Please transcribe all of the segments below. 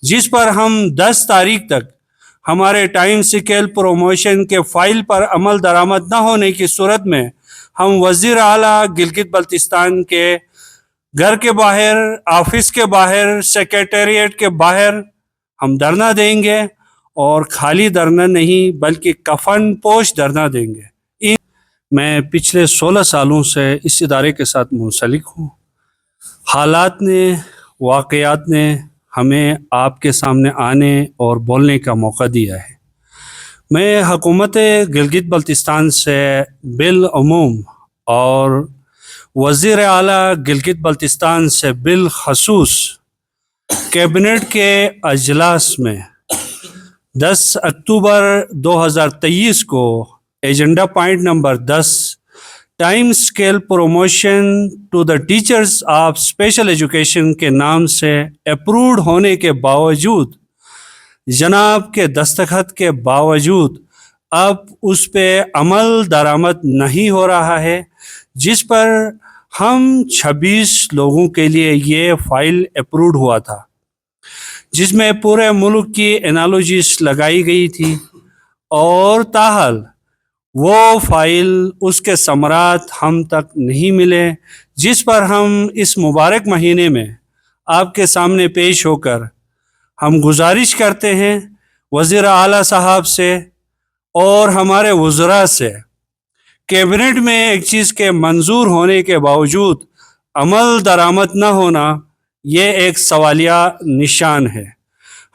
جس پر ہم 10 تاریخ تک ہمارے ٹائم سکیل پروموشن کے فائل پر عمل درآمد نہ ہونے کی صورت میں ہم وزیر اعلیٰ گلگت بلتستان کے گھر کے باہر، آفس کے باہر، سیکریٹریٹ کے باہر ہم دھرنا دیں گے، اور خالی دھرنا نہیں بلکہ کفن پوش دھرنا دیں گے۔ میں پچھلے 16 سالوں سے اس ادارے کے ساتھ منسلک ہوں۔ حالات نے، واقعات نے ہمیں آپ کے سامنے آنے اور بولنے کا موقع دیا ہے۔ میں حکومت گلگت بلتستان سے بالعموم اور وزیر اعلیٰ گلگت بلتستان سے بالخصوص کیبنٹ کے اجلاس میں 10 اکتوبر 2023 کو agenda point number 10 time scale promotion to the teachers of special education کے نام سے اپروڈ ہونے کے باوجود، جناب کے دستخط کے باوجود اب اس پہ عمل درآمد نہیں ہو رہا ہے، جس پر ہم 26 لوگوں کے لیے یہ فائل اپروڈ ہوا تھا، جس میں پورے ملک کی انالوجیز لگائی گئی تھی، اور تاحال وہ فائل، اس کے ثمرات ہم تک نہیں ملے، جس پر ہم اس مبارک مہینے میں آپ کے سامنے پیش ہو کر ہم گزارش کرتے ہیں وزیر اعلیٰ صاحب سے اور ہمارے وزراء سے، کیبنٹ میں ایک چیز کے منظور ہونے کے باوجود عمل درآمد نہ ہونا، یہ ایک سوالیہ نشان ہے۔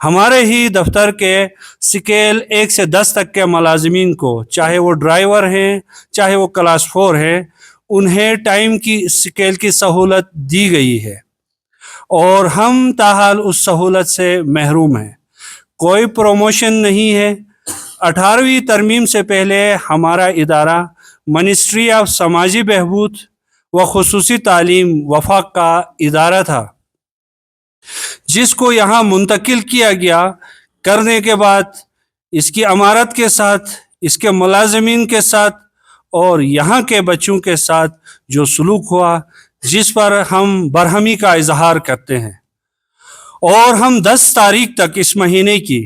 ہمارے ہی دفتر کے سکیل 1 سے 10 تک کے ملازمین کو، چاہے وہ ڈرائیور ہیں، چاہے وہ کلاس 4 ہیں، انہیں ٹائم کی سکیل کی سہولت دی گئی ہے، اور ہم تاحال اس سہولت سے محروم ہیں۔ کوئی پروموشن نہیں ہے۔ 18ویں ترمیم سے پہلے ہمارا ادارہ منسٹری آف سماجی بہبود و خصوصی تعلیم وفاق کا ادارہ تھا، جس کو یہاں منتقل کیا گیا۔ کرنے کے بعد اس کی عمارت کے ساتھ، اس کے ملازمین کے ساتھ اور یہاں کے بچوں کے ساتھ جو سلوک ہوا، جس پر ہم برہمی کا اظہار کرتے ہیں، اور ہم 10 تاریخ تک اس مہینے کی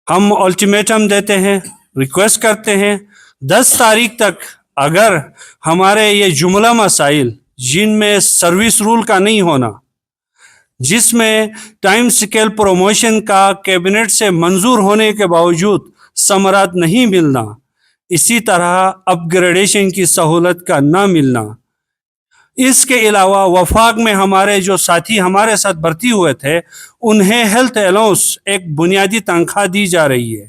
ہم الٹیمیٹم دیتے ہیں، ریکویسٹ کرتے ہیں 10 تاریخ تک اگر ہمارے یہ جملہ مسائل، جن میں سروس رول کا نہیں ہونا، جس میں ٹائم سکیل پروموشن کا کیبنٹ سے منظور ہونے کے باوجود ثمرات نہیں ملنا، اسی طرح اپ گریڈیشن کی سہولت کا نہ ملنا، اس کے علاوہ وفاق میں ہمارے جو ساتھی ہمارے ساتھ بھرتی ہوئے تھے، انہیں ہیلتھ الاؤنس ایک بنیادی تنخواہ دی جا رہی ہے،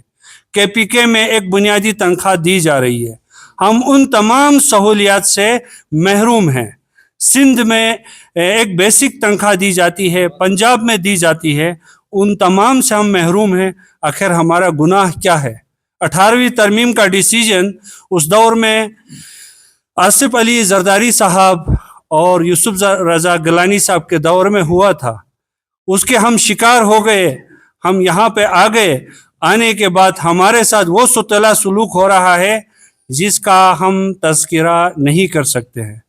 کے پی کے میں ایک بنیادی تنخواہ دی جا رہی ہے، ہم ان تمام سہولیات سے محروم ہیں۔ سندھ میں ایک بیسک تنخواہ دی جاتی ہے، پنجاب میں دی جاتی ہے، ان تمام سے ہم محروم ہیں۔ آخر ہمارا گناہ کیا ہے؟ 18ویں ترمیم کا ڈیسیجن اس دور میں آصف علی زرداری صاحب اور یوسف رضا گیلانی صاحب کے دور میں ہوا تھا، اس کے ہم شکار ہو گئے، ہم یہاں پہ آ گئے، آنے کے بعد ہمارے ساتھ وہ ستیلا سلوک ہو رہا ہے جس کا ہم تذکرہ نہیں کر سکتے ہیں۔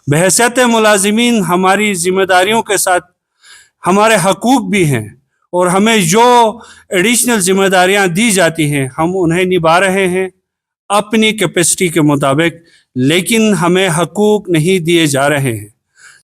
بحیثیت ملازمین ہماری ذمہ داریوں کے ساتھ ہمارے حقوق بھی ہیں، اور ہمیں جو ایڈیشنل ذمہ داریاں دی جاتی ہیں ہم انہیں نبھا رہے ہیں اپنی کیپیسٹی کے مطابق، لیکن ہمیں حقوق نہیں دیے جا رہے ہیں۔